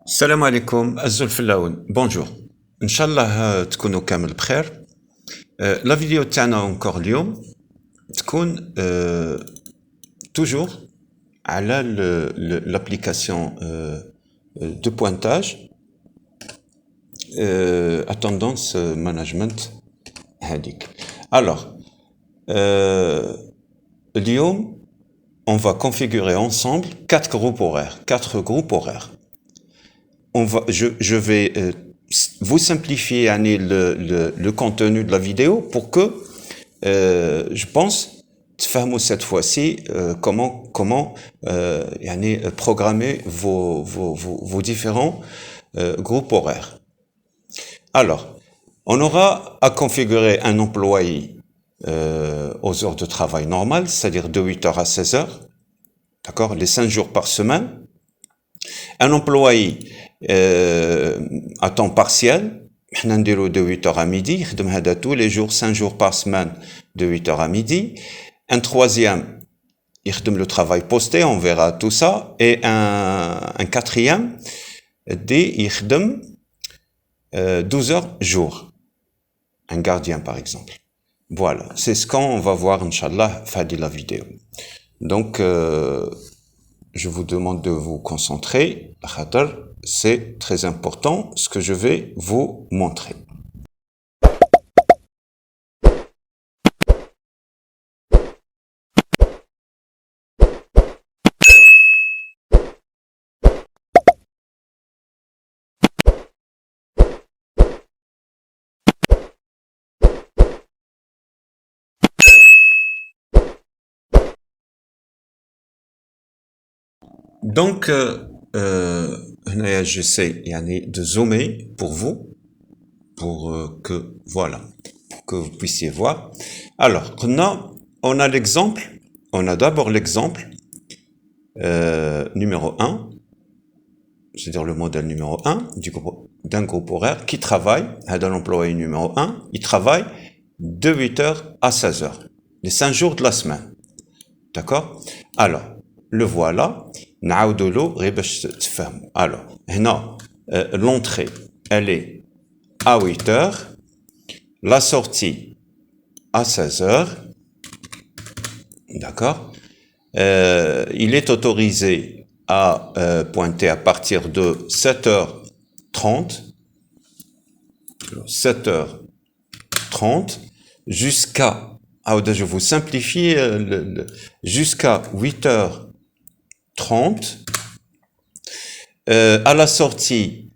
السلام عليكم الزول في اللون بونجور ان شاء الله تكونوا كامل بخير. لا فيديو تاعنا اونكور اليوم تكون توجور على لابليكاسيون دو بوينتاج اتوندونس مانجمنت هذيك. الوغ اليوم on va configurer ensemble quatre groupes horaires. Je vais vous simplifier le contenu de la vidéo pour que, je pense, تفهموا cette fois-ci comment programmer vos différents groupes horaires. Alors, on aura à configurer un employé aux heures de travail normales, c'est-à-dire de 8 heures à 16 heures, d'accord, les 5 jours par semaine. Un employé à temps partiel, de 8 heures à midi, tous les jours, 5 jours par semaine, de 8 heures à midi. Un troisième, le travail posté, on verra tout ça. Et un quatrième, 12 heures jour. Un gardien, par exemple. Voilà, c'est ce qu'on va voir, Inch'Allah, fin de la vidéo. Donc, je vous demande de vous concentrer. C'est très important ce que je vais vous montrer. Donc, j'essaie de zoomer pour vous, pour que, voilà, que vous puissiez voir. Alors, on a l'exemple, on a d'abord l'exemple numéro 1, c'est-à-dire le modèle numéro 1 d'un groupe horaire qui travaille, dans l'employé numéro 1, il travaille de 8 heures à 16 heures, les 5 jours de la semaine. D'accord? Alors, le voilà. Alors, l'entrée, elle est à 8 heures, la sortie à 16 heures, d'accord? Il est autorisé à pointer à partir de 7h30, 7h30 jusqu'à, je vous simplifie, jusqu'à 8h30. À la sortie,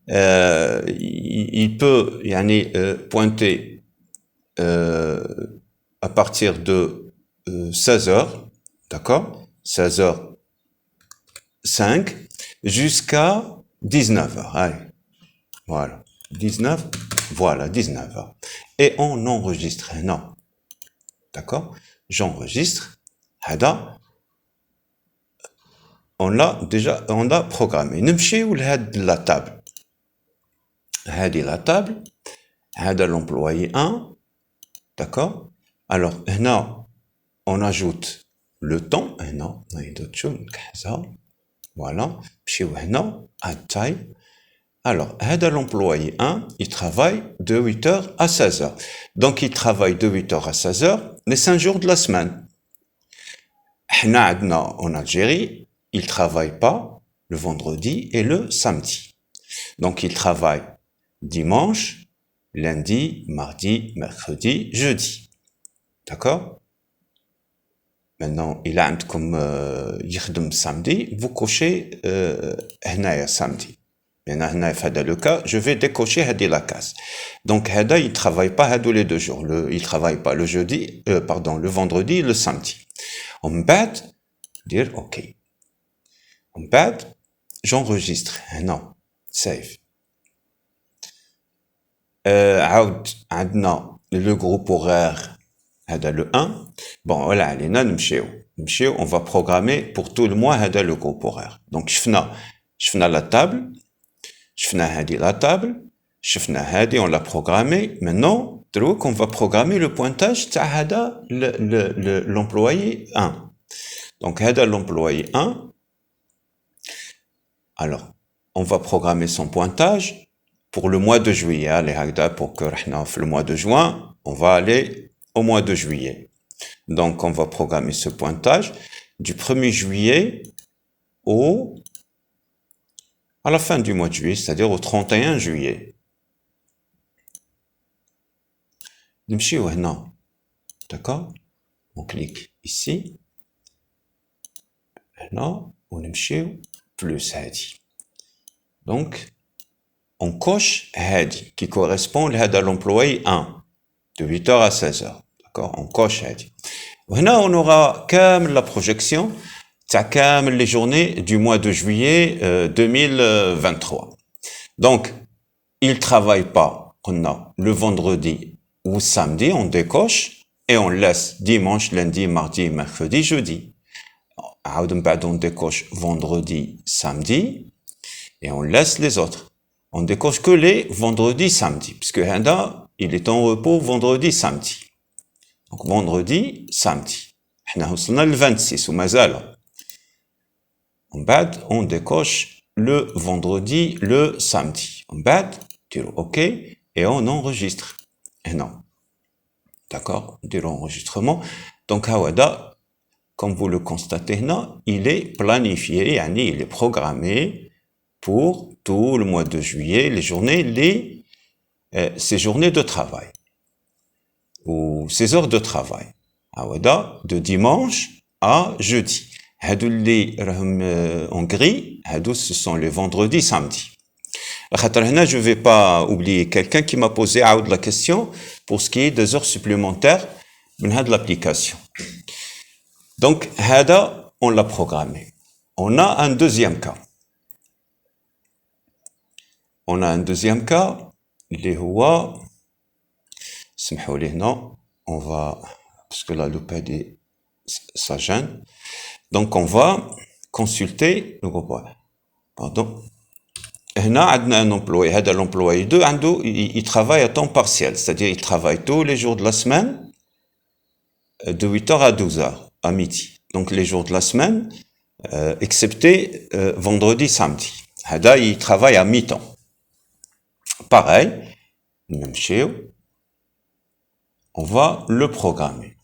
il peut pointer à partir de 16 heures, d'accord, 16h05 jusqu'à 19h. Allez, voilà, 19, voilà, 19h. Et on enregistre, non, d'accord, j'enregistre, on l'a programmé. نمشيو لهاد la table. هذه la table. هذا l'employé 1. D'accord? Alors, هنا, on ajoute le temps. هنا, voilà. نمشيو هنا, add time. Alors, هذا l'employé 1, il travaille de 8 heures à 16 heures. Donc, il travaille de 8 heures à 16 heures les 5 jours de la semaine. هنا عندنا en Algérie, il travaille pas le vendredi et le samedi. Donc, il travaille dimanche, lundi, mardi, mercredi, jeudi. D'accord? Maintenant, il a comme يخدم samedi, vous cochez هنايا samedi. Maintenant, dans le cas, je vais décocher la case. Donc, il travaille pas les 2 jours. Il travaille pas le jeudi, le vendredi et le samedi. On va dire OK. En bas, j'enregistre. Non, save. Le groupe horaire, le 1. Bon, voilà, on va programmer pour tout le mois le groupe horaire. Donc, je fais la table, on l'a programmé. Maintenant, on va programmer le pointage de l'employé 1. Donc, l'employé 1. Alors, on va programmer son pointage pour le mois de juillet. Allez, pour que le mois de juin, on va aller au mois de juillet. Donc, on va programmer ce pointage du 1er juillet à la fin du mois de juillet, c'est-à-dire au 31 juillet. D'accord? On clique ici. Là, on plus hadi. Donc, on coche hadi, qui correspond à l'employé 1, de 8h à 16h. D'accord? On coche hadi. Là, on aura comme la projection, comme les journées du mois de juillet 2023. Donc, il travaille pas, on a le vendredi ou samedi, on décoche, et on laisse dimanche, lundi, mardi, mercredi, jeudi. On décoche vendredi, samedi, et on laisse les autres. On décoche que les vendredis, samedi, puisque Handa, il est en repos vendredi, samedi. Donc vendredi, samedi. On a le 26, ou mazal. On décoche le vendredi, le samedi. On dire OK, et on enregistre. Et non. D'accord? De l'enregistrement. Donc, Hawada, comme vous le constatez, là, il est planifié, il est programmé pour tout le mois de juillet, les journées, ces journées de travail, ou ces heures de travail. Hawada, de dimanche à jeudi. En gris, ce sont les vendredis, samedis. Je ne vais pas oublier quelqu'un qui m'a posé la question pour ce qui est des heures supplémentaires de l'application. Donc, on l'a programmé. On a un deuxième cas. On a un deuxième cas, les Houa. Non, on va, parce que la loupade, ça gêne. Donc, on va consulter le groupe. Pardon. Là, on a un employé. L'employé 2, il travaille à temps partiel, c'est-à-dire il travaille tous les jours de la semaine de 8h à 12h, à midi. Donc, les jours de la semaine, excepté vendredi, samedi. Il travaille à mi-temps. Pareil, même chez eux, on va le programmer.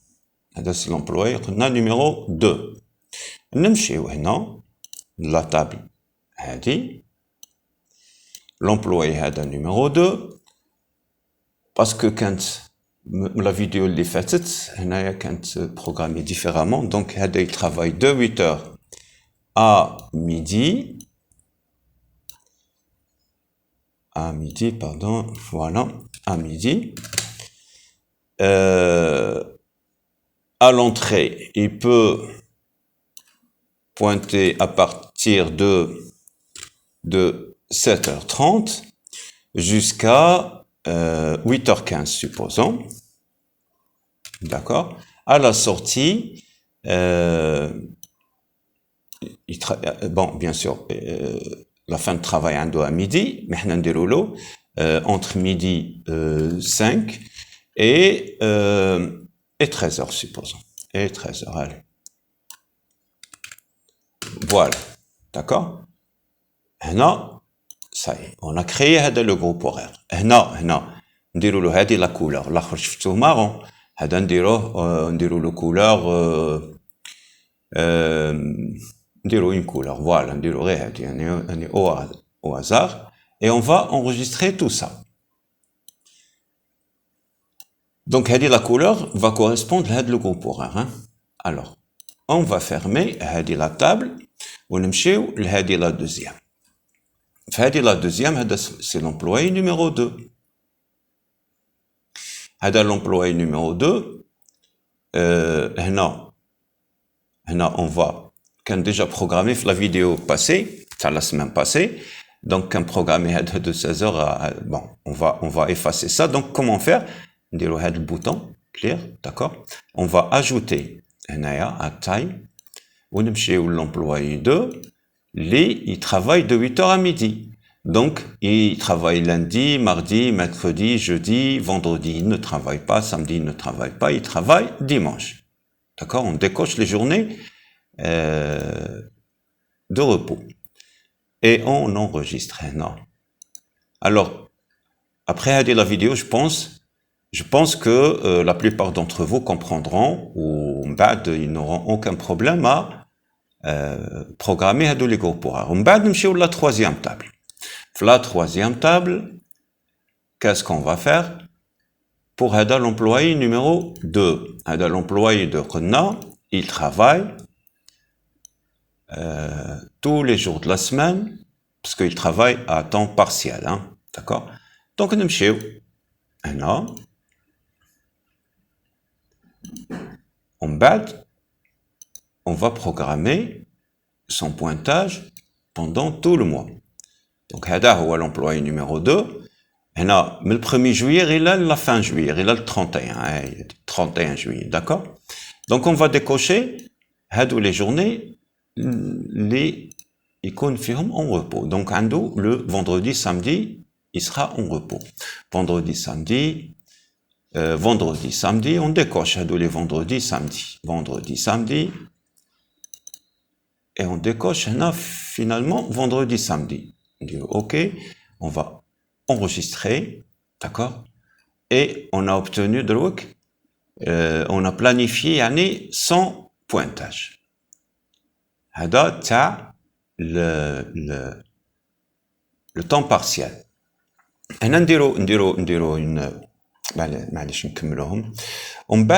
C'est l'employé numéro 2. Même chez eux, non, la table, l'employé numéro 2, parce que quand la vidéo les fait, quand programmée différemment, donc il travaille de 8h à midi, voilà, à midi. À l'entrée, il peut pointer à partir de 7h30 jusqu'à 8h15, supposons. D'accord? À la sortie, bon, bien sûr, la fin de travail à midi, mais entre midi 5 et 13h, supposons. Et 13h, allez. Voilà. D'accord? Là, ça y est, on a créé le groupe horaire. Là, نديروا له هذه لا كولور الاخر شفتوه مارون هذا نديروا له كولور نديروا une couleur voilà نديروا غير هذه يعني au hasard et on va enregistrer tout ça. Donc la couleur va correspondre à le groupe horaire. Hein? Alors, on va fermer la table ونمشيو لهذه la deuxième. La deuxième, c'est l'employé numéro 2. L'employé numéro 2, on va, quand déjà programmé la vidéo passée, la semaine passée, donc quand programmé de 16h, bon, on va effacer ça. Donc comment faire? On le bouton, clear, d'accord? On va ajouter à taille, on l'employé 2, il travaille de 8h à midi. Donc, il travaille lundi, mardi, mercredi, jeudi, vendredi. Il ne travaille pas, samedi, il ne travaille pas, il travaille dimanche. D'accord? On décoche les journées de repos. et on enregistre. Non. Alors, après la vidéo, je pense que la plupart d'entre vous comprendront ou ils n'auront aucun problème à programmer les groupes horaires. On va aller la troisième table. La troisième table, qu'est-ce qu'on va faire? Pour l'employé numéro 2. L'employé de Qunna, il travaille tous les jours de la semaine, parce qu'il travaille à temps partiel. Hein, d'accord? Donc, nous allons on va programmer son pointage pendant tout le mois. Donc, l'employé numéro 2. Le 1er juillet, il a la fin juillet, il a le 31 juillet, d'accord? Donc, on va décocher les journées, ils confirment en repos. Donc, le vendredi, samedi, il sera en repos. Vendredi, samedi, on décoche les vendredis, samedi, et on décoche finalement vendredi, samedi. On dit OK, on va enregistrer, d'accord? Et on a obtenu on a planifié sans pointage. هذا le temps partiel. نديرو une معليش نكملوهم. On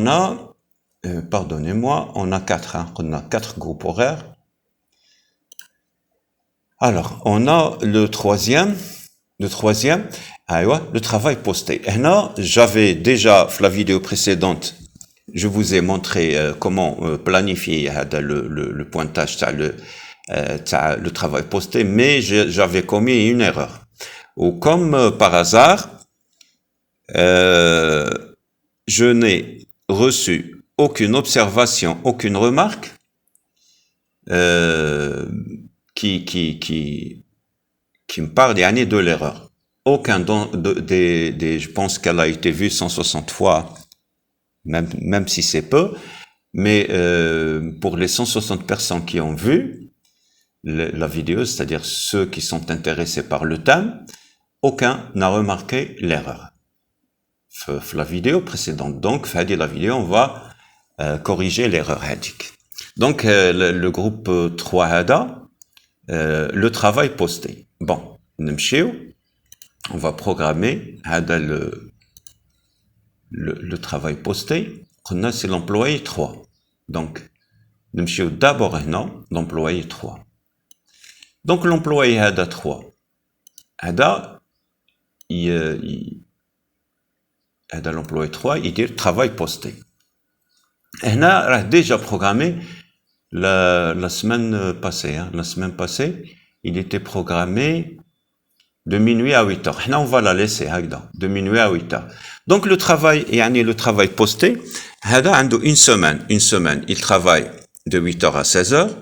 a pardonnez-moi, on a 4 groupes horaires. Alors, on a le troisième, le travail posté. J'avais déjà, la vidéo précédente, je vous ai montré comment planifier le pointage, le travail posté, mais j'avais commis une erreur. Ou comme par hasard, je n'ai reçu aucune observation, aucune remarque qui me parle de l'erreur. Aucun je pense qu'elle a été vue 160 fois, même si c'est peu, mais pour les 160 personnes qui ont vu la vidéo, c'est-à-dire ceux qui sont intéressés par le thème, aucun n'a remarqué l'erreur. La vidéo précédente, donc, la vidéo, on va corriger l'erreur. Donc, le groupe 3 Hada, le travail posté. Bon, on va programmer le travail posté. C'est l'employé 3. Donc, nous d'abord l'employé 3. Donc, l'employé Hada 3. Hada, l'employé 3, il dit travail posté. On a déjà programmé la semaine passée. Hein. La semaine passée, il était programmé de minuit à 8 heures. On va la laisser de minuit à 8 heures. Donc le travail posté, une semaine, il travaille de 8 heures à 16 heures.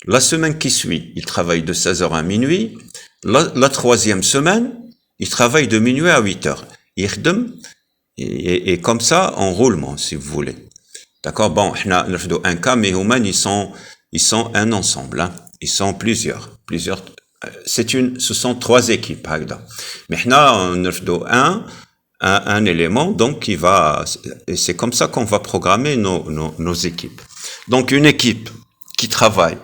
La semaine qui suit, il travaille de 16 heures à minuit. La troisième semaine, il travaille de minuit à 8 heures. Et comme ça, en roulement, si vous voulez. D'accord? Bon, on a un cas, mais ils sont un ensemble, hein. Ils sont plusieurs. Ce sont 3 équipes, mais on a un élément, donc et c'est comme ça qu'on va programmer nos équipes. Donc, une équipe qui travaille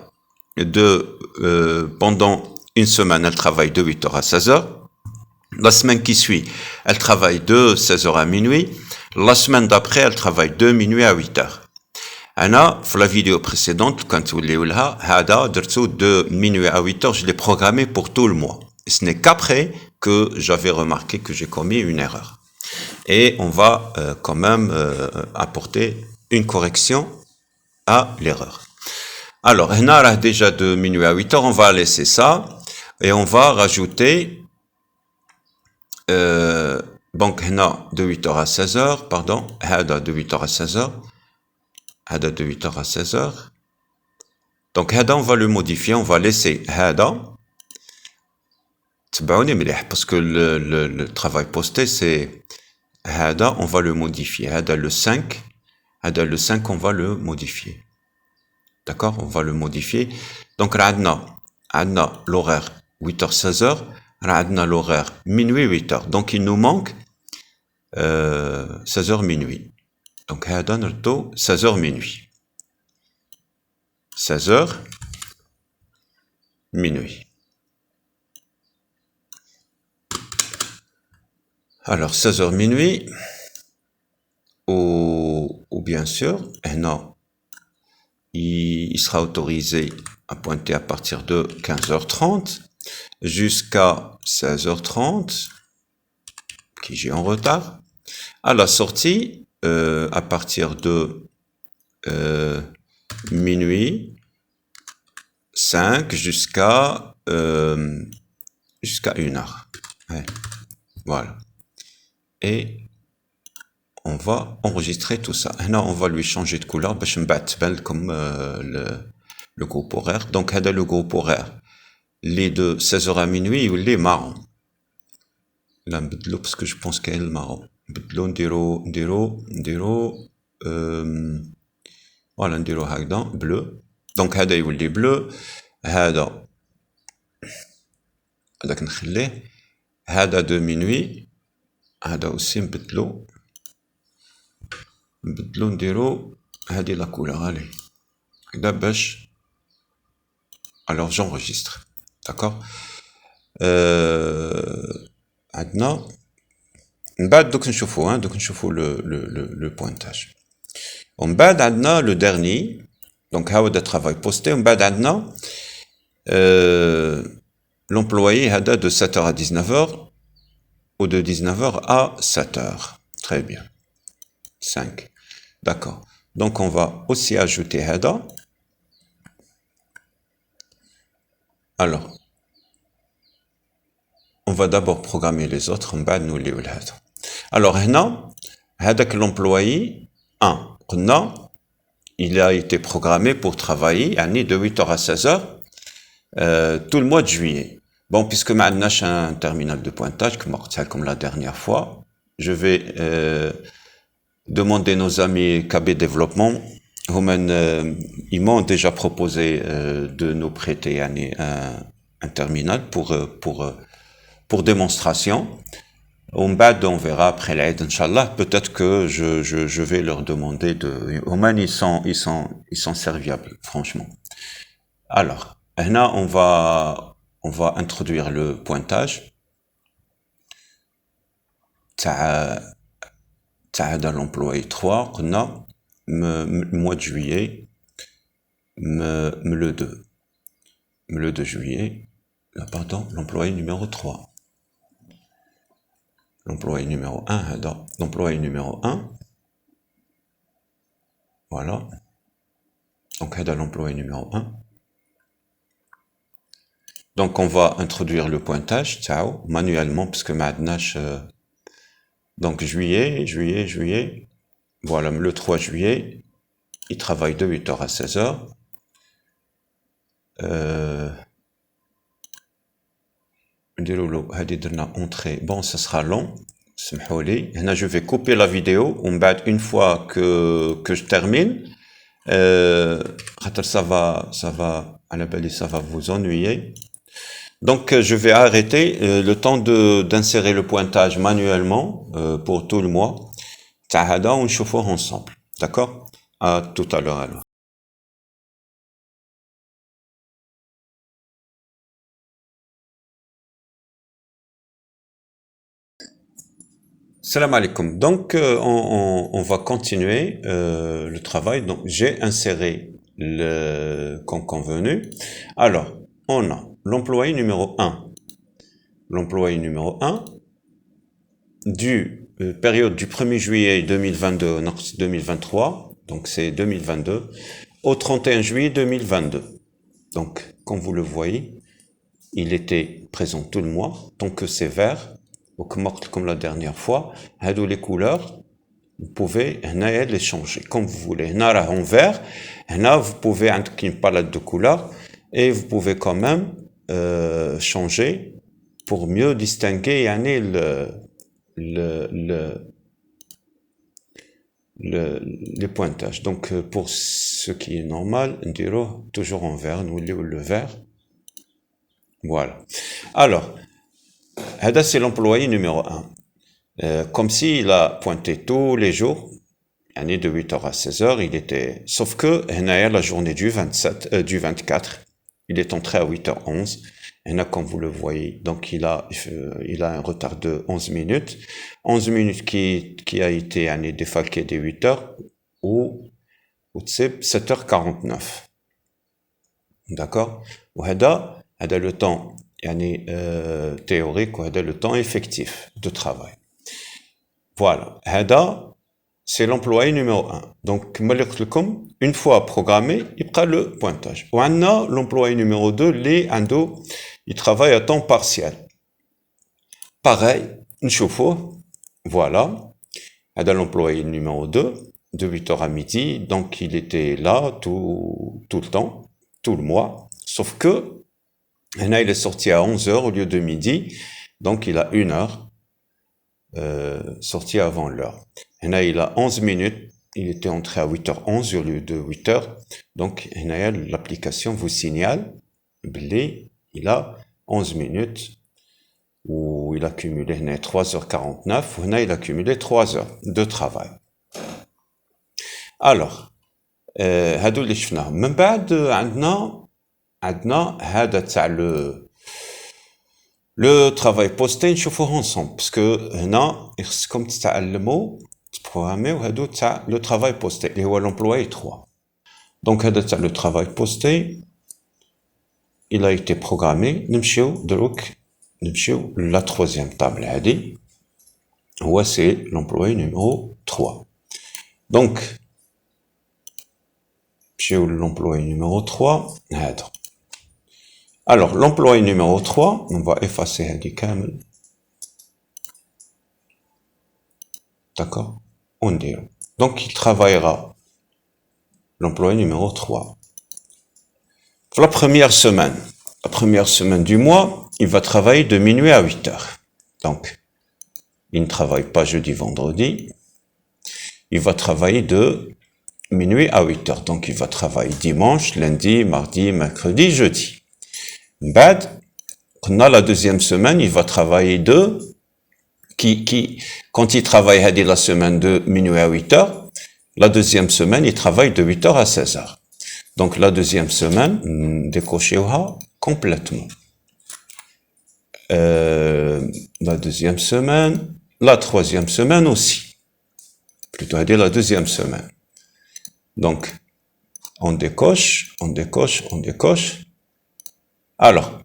pendant une semaine, elle travaille de 8 heures à 16 heures. La semaine qui suit, elle travaille de 16 heures à minuit. La semaine d'après, elle travaille de minuit à 8 heures. Dans la vidéo précédente, quand vous l'avez de minuit à 8 heures, je l'ai programmé pour tout le mois. Et ce n'est qu'après que j'avais remarqué que j'ai commis une erreur. Et on va quand même apporter une correction à l'erreur. Alors, on a déjà de minuit à 8 heures, on va laisser ça. Et on va rajouter donc de 8 heures à 16 heures, pardon, de 8 heures à 16 heures. Hada de 8 heures à 16 heures. Donc, Hada, on va le modifier. On va laisser Hada. Parce que le travail posté, c'est Hada, on va le modifier. Hada le 5, on va le modifier. D'accord? On va le modifier. Donc, Radna, عندنا l'horaire 8h 16h, عندنا l'horaire minuit 8h. Donc il nous manque 16h minuit. Donc هذا نردو 16h minuit. 16h minuit. Alors 16h minuit, ou bien sûr, il sera autorisé à pointer à partir de 15h30 jusqu'à 16h30, qui j'ai en retard. À la sortie, à partir de minuit 5 jusqu'à 1h. Ouais. Voilà. Et on va enregistrer tout ça. Là, on va lui changer de couleur, باش من بعد تبان comme le groupe horaire. Donc, هذا le groupe horaire. Les de 16h à minuit, il est marron. Là, نبدلو parce que je pense qu'il est marron. نبدلو نديرو voilà, نديرو هكذا bleu. Donc, هذا يولي bleu. هذاك نخليه. هذا de minuit. هذا aussi نبدلو نديرو هذه لا كولور allez هكذا باش alors j'enregistre d'accord عندنا من بعد دوك نشوفوا le pointage ومن بعد عندنا le dernier donc هذا travail posté ومن بعد عندنا l'employé هذا de 7h à 19h ou de 19h à 7h très bien 5 d'accord donc on va aussi ajouter هذا alors on va d'abord programmer les autres من بعد نوليو لهذا alors هنا هذاك l'employé 1 قلنا il a été programmé pour travailler يعني de 8h à 16h tout le mois de juillet bon puisque ما عندناش un terminal de pointage comme la dernière fois je vais demander nos amis KB Développement ils m'ont déjà proposé de nous prêter un terminal pour démonstration. On verra après l'aide, Inch'Allah. Peut-être que je vais leur demander de... Oman, ils sont serviables, franchement. Alors, là, on va introduire le pointage. T'as l'employé 3, on a mois de juillet, le 2. Le 2 juillet, là, pardon, l'employé numéro 3. L'employé numéro 1, l'employé numéro 1. Voilà. Donc, l'employé numéro 1. Donc, on va introduire le pointage, ciao, manuellement, puisque maintenant, donc, juillet. Voilà, le 3 juillet, il travaille de 8h à 16h. Entrée. Bon, ça sera long. Là, je vais couper la vidéo. Une fois que je termine, ça va, à la belle, ça va vous ennuyer. Donc, je vais arrêter le temps d'insérer le pointage manuellement pour tout le mois. On chauffe ensemble. D'accord? À tout à l'heure alors. Salam alaikum. Donc, on va continuer le travail. Donc, j'ai inséré le convenu. Alors, on a l'employé numéro 1. L'employé numéro 1 du période du 1er juillet 2022 2023, donc c'est 2022, au 31 juillet 2022. Donc, comme vous le voyez, il était présent tout le mois, tant que c'est vert, comme la dernière fois, les couleurs, vous pouvez les changer comme vous voulez. En vert, vous pouvez avoir une palette de couleurs et vous pouvez quand même changer pour mieux distinguer les pointages. Donc, pour ce qui est normal, on dirait toujours en vert, nous le vert. Voilà. Alors, هذا c'est l'employé numéro 1. Comme s'il a pointé tous les jours, de 8h à 16h, il était... Sauf que, la journée du 24, il est entré à 8h11. Comme vous le voyez, donc il a un retard de 11 minutes. 11 minutes qui a été défalqué des 8h ou 7h49. D'accord? وهذا le temps théorique وهذا le temps effectif de travail. Voilà. هذا c'est l'employé numéro 1. Donc, une fois programmé, il prend le pointage. On a l'employé numéro 2, il travaille à temps partiel. Pareil, voilà. On a l'employé numéro 2, de 8h à midi. Donc, il était là tout le temps, tout le mois. Sauf que, il est sorti à 11h au lieu de midi. Donc, il a 1 heure sorti avant l'heure. Il a 11 minutes. Il était entré à 8h11 au lieu de 8h. Donc, l'application vous signale il a 11 minutes où il a cumulé 3h49. Il a cumulé 3 heures de travail. Alors, هادو اللي شفناهم. من بعد عندنا هذا تاع le travail posté نشوفوه ensemble parce que هنا يخصكم تتعلموا programmer وهادو تاع le travail posté اللي هو l'employé 3. Donc هذا تاع le travail posté il a été programmé. نمشيو la troisième table هذه هو c'est l'employé numéro 3. Donc نمشيو l'employé numéro 3 هذا. Alors l'employé numéro 3 on va effacer هذه كامل. D'accord? On dit. Donc, il travaillera, l'employé numéro 3. Pour la première semaine du mois, il va travailler de minuit à 8h. Donc, il ne travaille pas jeudi, vendredi. Il va travailler de minuit à 8h. Donc, il va travailler dimanche, lundi, mardi, mercredi, jeudi. Bad, on a la deuxième semaine, il va travailler quand il travaille la semaine de minuit à 8h, la deuxième semaine, il travaille de 8h à 16h. Donc, la deuxième semaine, décochez-la complètement. La deuxième semaine, la troisième semaine aussi. Plutôt la deuxième semaine. Donc, on décoche. Alors,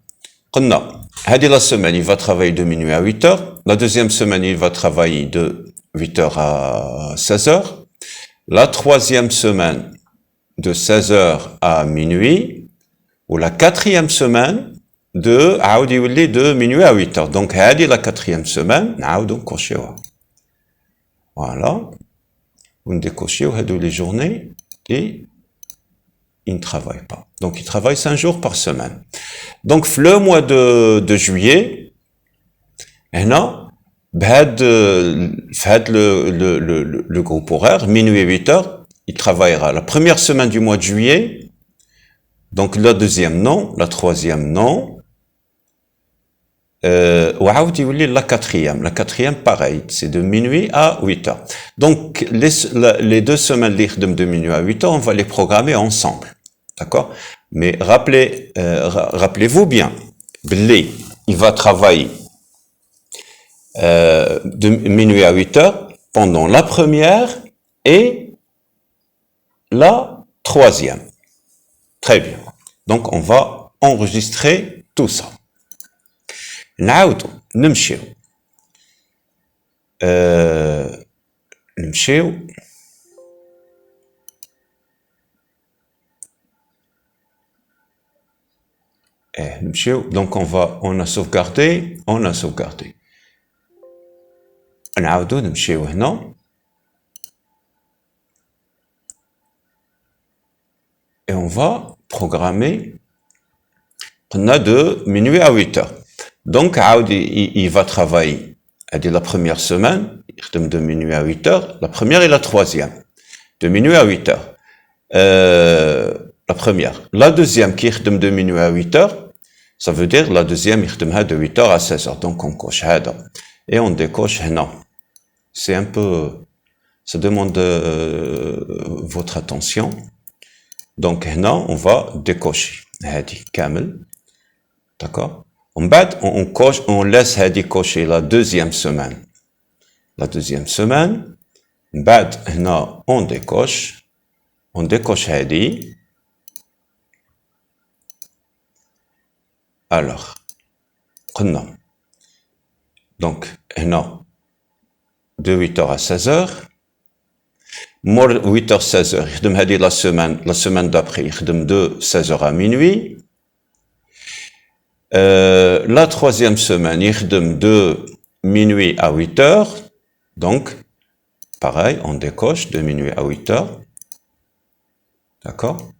on a la semaine, il va travailler de minuit à 8h. La deuxième semaine, il va travailler de 8h à 16h. La troisième semaine, de 16h à minuit. Ou la quatrième semaine, de minuit à 8h. Donc, la quatrième semaine, voilà. On décoche les journées et il ne travaille pas. Donc, il travaille 5 jours par semaine. Donc, le mois de juillet, le groupe horaire, minuit et 8h, il travaillera la première semaine du mois de juillet, donc la deuxième non, la troisième non, la quatrième pareil, c'est de minuit à 8h. Donc, les 2 semaines de minuit à 8h, on va les programmer ensemble. D'accord? Mais rappelez-vous bien, il va travailler de minuit à 8h pendant la première et la troisième. Très bien. Donc, on va enregistrer tout ça. نمشيو donc on a sauvegardé. نعاودو نمشيو هنا et on va programmer de minuit à 8h. Donc, il va travailler la première semaine, de minuit à 8h, la première et la troisième, de minuit à 8h. La première. La deuxième, qui est de minuit à 8h, Ça veut dire la deuxième يخدمها de 8h à 16h. Donc on coche هذا et on décoche هنا. C'est un peu, ça demande votre attention. Donc هنا on va décocher هذه كامل. D'accord? En bas, on coche, on laisse هذه cocher la deuxième semaine. La deuxième semaine, بعد هنا on décoche هذه. Alors, قلنا donc هنا de 8h à 16h. Mort 8h 16h يخدم هذه la semaine d'après يخدم de 16h à minuit. La troisième semaine يخدم de minuit à 8h. Donc pareil, on décoche de minuit à 8h. D'accord?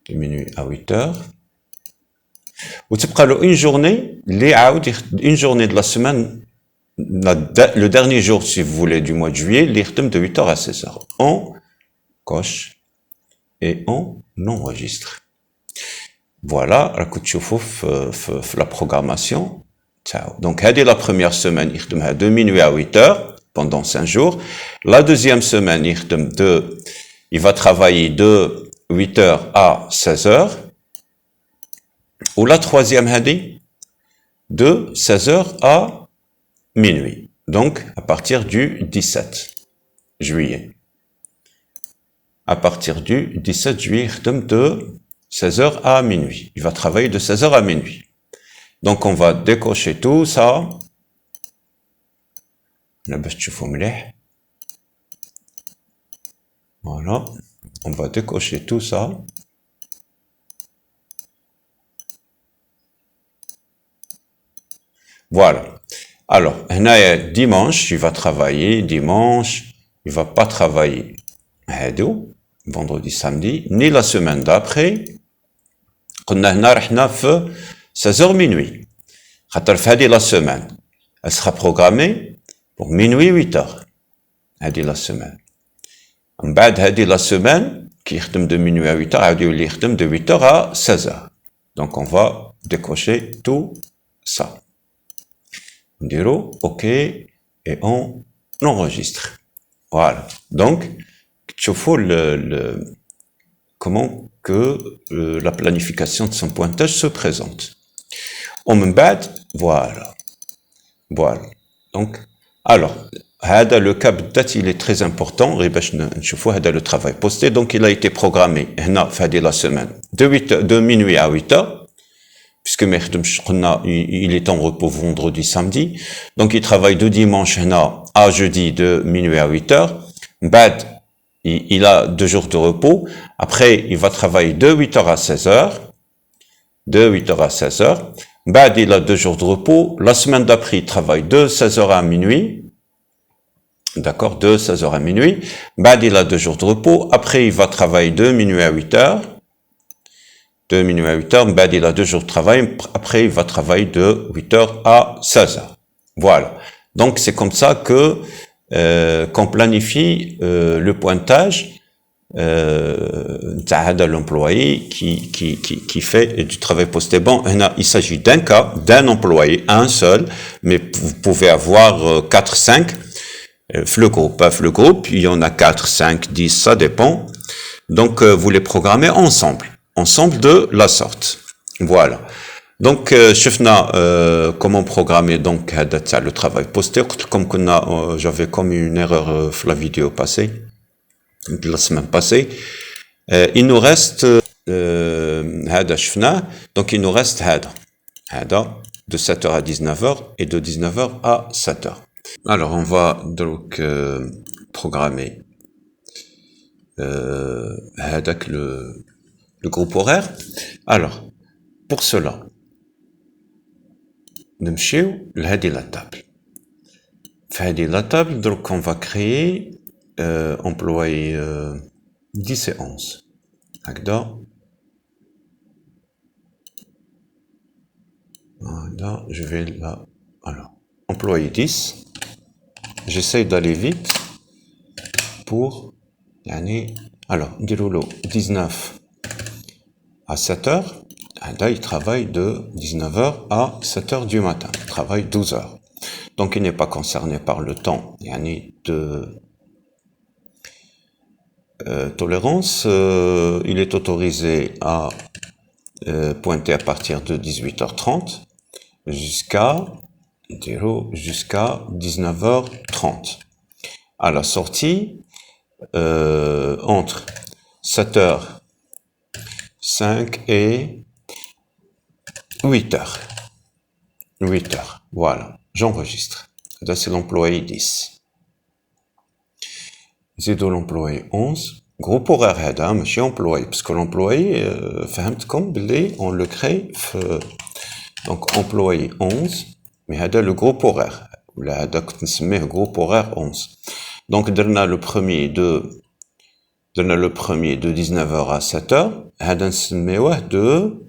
De minuit à 8h. وتبقى له une journée اللي عاود une journée de la semaine, le dernier jour si vous voulez du mois de juillet اللي يخدم de 8h à 16h. On coche et on enregistre. Voilà, راكم تشوفوا في la programmation. Donc هذه la première semaine يخدمها de minuit à 8h pendant 5 jours. La deuxième semaine il va travailler de 8h à 16h. Ou la troisième هذه de 16h à minuit. Donc à partir du 17 juillet. À partir du 17 juillet يخدم de 16h à minuit. Il va travailler de 16h à minuit. Donc on va décocher tout ça. Voilà. On va décocher tout ça. Voilà. Alors, dimanche, il va travailler. Dimanche, il va pas travailler. Vendredi, samedi, ni la semaine d'après. قلنا هنا رحنا في 16h minuit. خاطر في هذه la semaine, elle sera programmée pour minuit 8h. هذه la semaine. من بعد هذه la semaine qui يخدم de minuit à 8h, عاود يولي يخدم de 8h à 16h. Donc on va décocher tout ça. On dit OK et on enregistre. Voilà. Donc تشوفوا comment que la planification de son pointage se présente. On me bat, voilà. Voilà. Donc, alors, le cas date, il est très important. Le travail posté. Donc, il a été programmé, la semaine, de minuit à 8h, puisque il est en repos vendredi, samedi. Donc, il travaille de dimanche à jeudi de minuit à 8h. Bad, il a 2 jours de repos. Après, il va travailler de 8h à 16h. De 8h à 16h. Bad, il a 2 jours de repos. La semaine d'après, il travaille de 16h à minuit. D'accord, de 16h à minuit. Bad, il a 2 jours de repos. Après, il va travailler de minuit à 8h. De minuit à 8h. Bad, il a 2 jours de travail. Après, il va travailler de 8h à 16h. Voilà. Donc, c'est comme ça que qu'on planifie le pointage de l'employé qui fait du travail posté. Bon, il s'agit d'un cas, d'un employé, un seul, mais vous pouvez avoir 4, 5. Le groupe, il y en a 4, 5, 10, ça dépend. Donc, vous les programmez ensemble de la sorte. Voilà. Donc, comment programmer donc le travail posté. Comme j'avais comme une erreur la vidéo passée, de la semaine passée. Il nous reste donc il nous reste de 7h à 19h et de 19h à 7h. Alors, on va donc programmer le groupe horaire. Alors, pour cela, نمشيو لهذه la table. في هذه la table, donc on va créer employé 10 et 11. هكذا. Voilà, je vais là. Alors, employé 10. J'essaye d'aller vite pour alors, نديرو له 19 à 7h. il travaille de 19h à 7h du matin. Il travaille 12 heures. Donc, il n'est pas concerné par le temps de tolérance. Il est autorisé à pointer à partir de 18h30 jusqu'à 19h30. À la sortie, entre 7h05 et 8h. 8h, voilà, j'enregistre. Là, c'est l'employé 10. زيدوا l'employé 11. Groupe horaire هذا ماشي employé, parce que l'employé, فهمتكم باللي on le crée donc employé 11, mais هذا le groupe horaire. ولا هذا كنت نسميه groupe horaire 11. Donc درنا le premier de 19h à 7h, هذا نسميوه de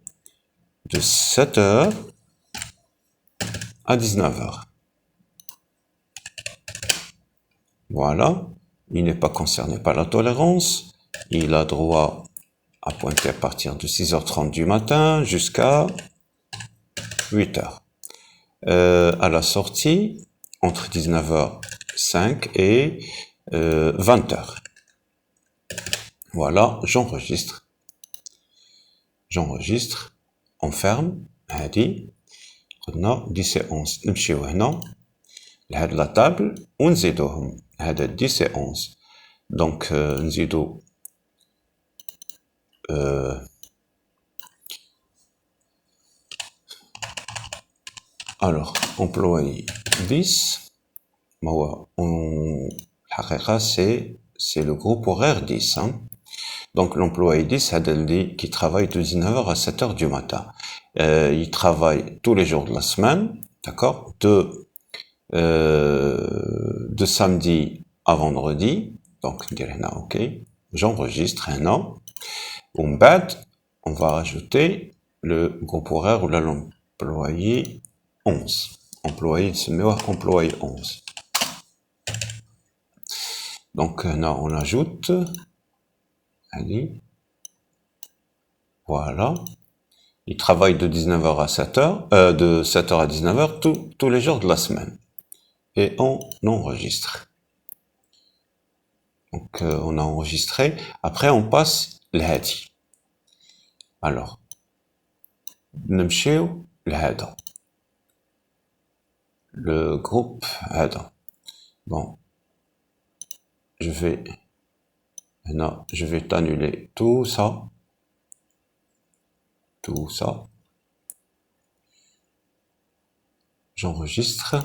7h à 19h. Voilà. Il n'est pas concerné par la tolérance. Il a droit à pointer à partir de 6h30 du matin jusqu'à 8h. À la sortie, entre 19h05 et 20h. Voilà, j'enregistre. On ferme. هادي قلنا 10 et 11. نمشيو هنا لهاد لا تابل ونزيدوهم. هذا 10 et 11. Donc نزيدو alors employé 10 الحقيقة c'est le groupe horaire 10 hein. Donc l'employé 10 هذا اللي qui travaille de 19h à 7h du matin. Il travaille tous les jours de la semaine, d'accord, de samedi à vendredi. Donc ok, j'enregistre un an. On va rajouter le groupe horaire ou l'employé 11. Employé 11. Donc là, on ajoute. Allez. Voilà. Il travaille de 19h à 7h, de 7h à 19h tous les jours de la semaine. Et on enregistre. Donc on a enregistré. Après on passe l'hadi. Alors, نمشيو لهذا. Le groupe هذا. Bon, je vais t'annuler tout ça. J'enregistre.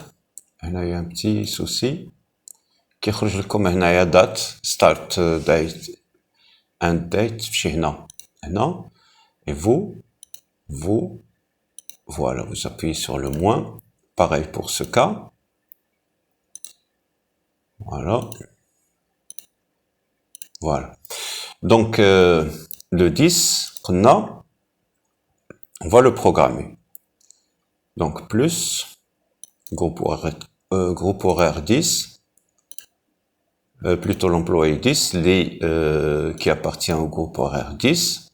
On a eu un petit souci. كيخرج لكم هنايا date start date and date فشي هنا et vous voilà, vous appuyez sur le moins. Pareil pour ce cas. Voilà. Donc le 10 on va le programmer. Donc plus groupe horaire 10, plutôt l'employé 10, qui appartient au groupe horaire 10.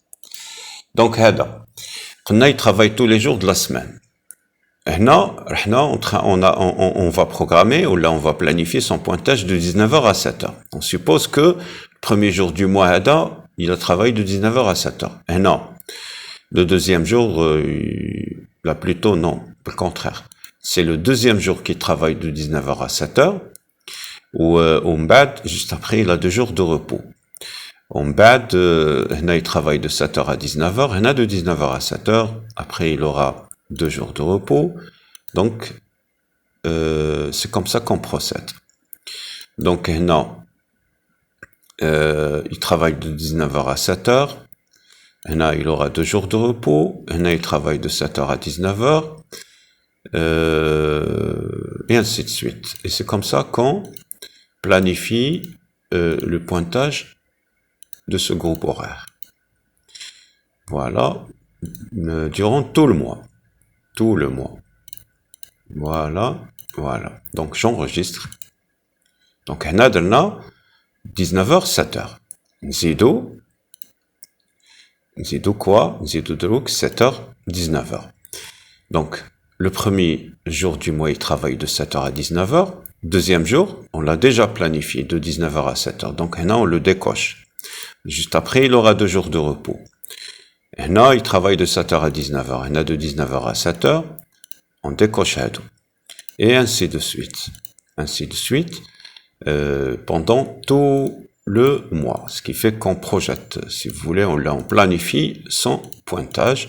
Donc il travaille tous les jours de la semaine. On va programmer, ou là on va planifier son pointage de 19h à 7h. On suppose que le premier jour du mois, il a travaillé de 19h à 7h. Le deuxième jour, là plutôt non, le contraire. C'est le deuxième jour qu'il travaille de 19h à 7h, ou juste après, il a 2 jours de repos. Il travaille de 7h à 19h, de 19h à 7h, après il aura 2 jours de repos. Donc, c'est comme ça qu'on procède. Donc, il travaille de 19h à 7h. Il aura 2 jours de repos. Il travaille de 7h à 19h. Et ainsi de suite. Et c'est comme ça qu'on planifie le pointage de ce groupe horaire. Voilà. Durant tout le mois. Voilà. Donc, j'enregistre. Donc, on a 19h, 7h. Nzido. نزيدو quoi نزيدو دروك 7h 19h. Donc le premier jour du mois il travaille de 7h à 19h. Deuxième jour on l'a déjà planifié de 19h à 7h. Donc là on le décoche. Juste après il aura 2 jours de repos. Et là il travaille de 7h à 19h. Et là de 19h à 7h on décoche à tout. Et ainsi de suite. Ainsi de suite pendant tout le mois, ce qui fait qu'on projette, si vous voulez, on planifie son pointage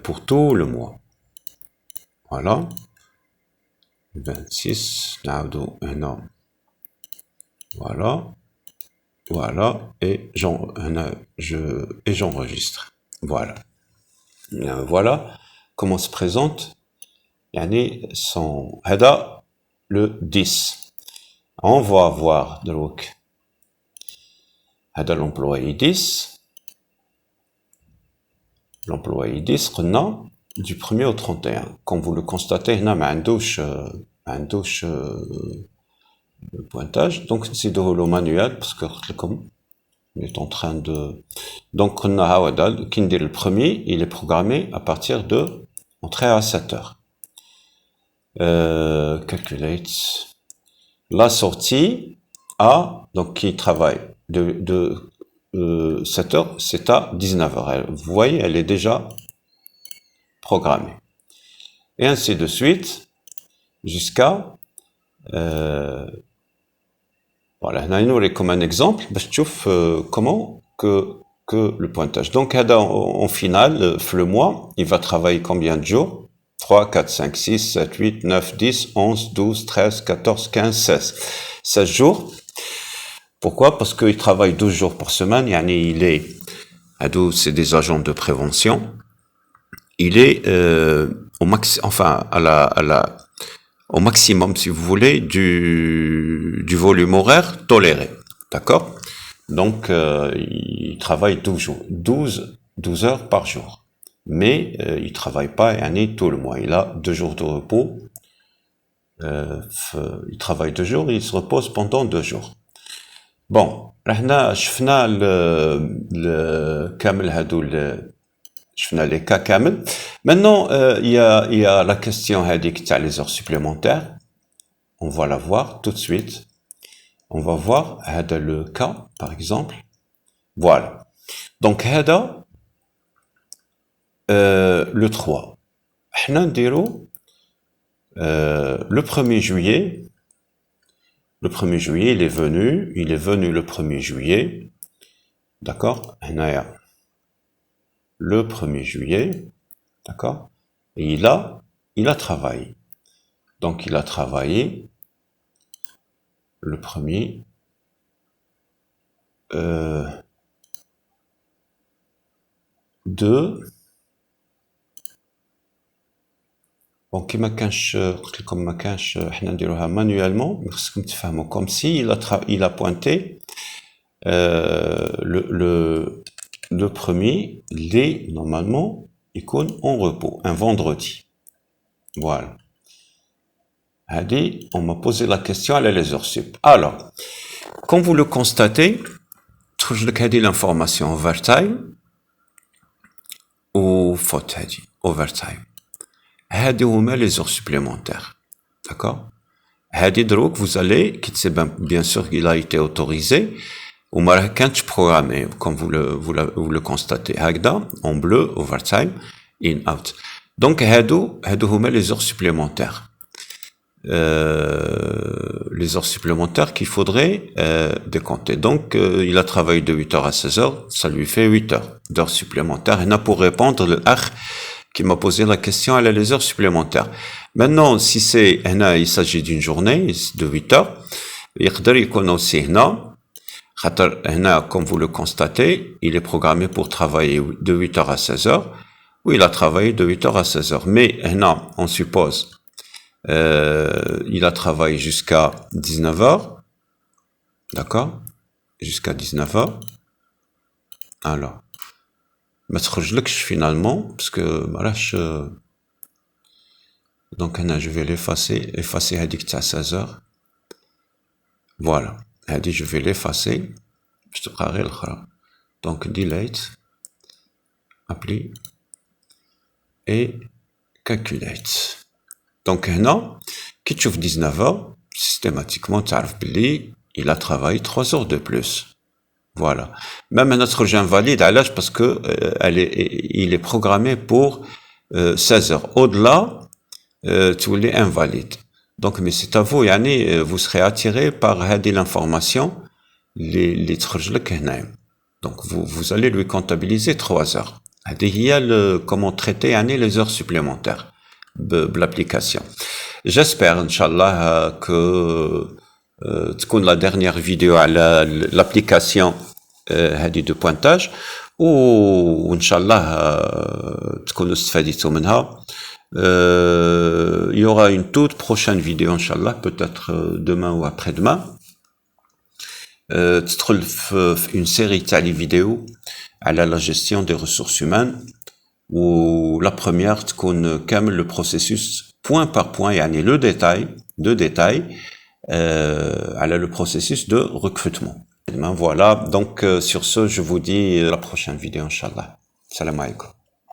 pour tout le mois. Voilà. 26, voilà. Voilà. Et j'enregistre. Voilà. Voilà comment se présente son هذا le 10. On va voir donc هذا l'employé 10. L'employé 10 قلنا du 1er au 31. Comme vous le constatez, هنا ما عندوش pointage. Donc نزيدوه له manuel parce que قلت لكم on est en train de. Donc قلنا هذا كي ندير le premier, il est programmé à partir de entrer à 7h. Calculate la sortie à donc qui travaille de 7h, c'est à 19h. Vous voyez, elle est déjà programmée. Et ainsi de suite jusqu'à voilà, on a comme un exemple, comment que le pointage. Donc, en finale, le mois, il va travailler combien de jours? 3, 4, 5, 6, 7, 8, 9, 10, 11, 12, 13, 14, 15, 16. 16 jours. Pourquoi? Parce qu'il travaille 12 jours par semaine. Il est, c'est des agents de prévention. Il est au maximum, si vous voulez, du volume horaire toléré. D'accord? Donc, il travaille 12 heures par jour. Mais il travaille pas tout le mois. Il a 2 jours de repos. Il travaille 2 jours et il se repose pendant 2 jours. Bon, là, شفنا كامل هادو شفنا les cas كامل. Maintenant, il y a la question هذيك تاع les heures supplémentaires. On va la voir tout de suite. On va voir هذا le cas, par exemple. Voilà. Donc هذا le 3. حنا نديرو le 1er juillet. Le 1er juillet, il est venu le 1er juillet. D'accord? Le 1er juillet. D'accord? Et il a travaillé. Donc, il a travaillé le 1er de. Bon, كما كانش قلت لكم ما كانش حنا نديروها manuellement, mais خصكم تفهموا comme si il a pointé le premier, normalement يكون en repos, un vendredi. Voilà. Hadi, on m'a posé la question à les heures sup. Alors, comme vous le constatez, trouve لك هذه l'information overtime ou faute هذه overtime. هادي هما les heures supplémentaires. D'accord? هادي دروك vous allez, bien sûr qu'il a été autorisé, ou ما كانش programmé, comme vous le constatez. هكذا, en bleu, overtime, in, out. Donc هادو هما les heures supplémentaires. Les heures supplémentaires qu'il faudrait décompter. Donc, il a travaillé de 8h à 16h, ça lui fait 8 heures d'heures supplémentaires. Et là, pour répondre, le akh qui m'a posé la question, elle a les heures supplémentaires. Maintenant, si il s'agit d'une journée de 8 heures, يقدر يكون aussi هنا, comme vous le constatez, il est programmé pour travailler de 8h à 16h, ou il a travaillé de 8h à 16h. Mais هنا, on suppose il a travaillé jusqu'à 19h. D'accord? Jusqu'à 19h. Alors, ما تخرجلكش finalement, parce que voilà, donc je vais effacer هذيك تاع 16h. Voilà, هذه je vais l'effacer. باش تبقى غير الأخرى. Donc delete. apply et calculate. Donc هنا كي تشوف 19 heures systématiquement تعرف بلي il a travaillé 3 heures de plus. Voilà. Même notre jeu invalide, parce que il est programmé pour 16 heures. Au-delà, tu l'es invalide. Donc, mais c'est à vous, yani, vous serez attiré par l'information, les donc, vous allez lui comptabiliser 3 heures. Il y a comment traiter les heures supplémentaires de l'application. J'espère, Inch'Allah, que تكون la dernière vidéo على l'application هذه de pointage وإن شاء الله تكونوا استفاديتوا منها. Il y aura une toute prochaine vidéo Inch'Allah, peut-être demain ou après-demain. تدخل في une série تاع les vidéos على la gestion des ressources humaines où la première تكون كامل le processus point par point يعني le détail le processus de recrutement. Voilà, donc sur ce, je vous dis à la prochaine vidéo, Inch'Allah. Salam alaikum.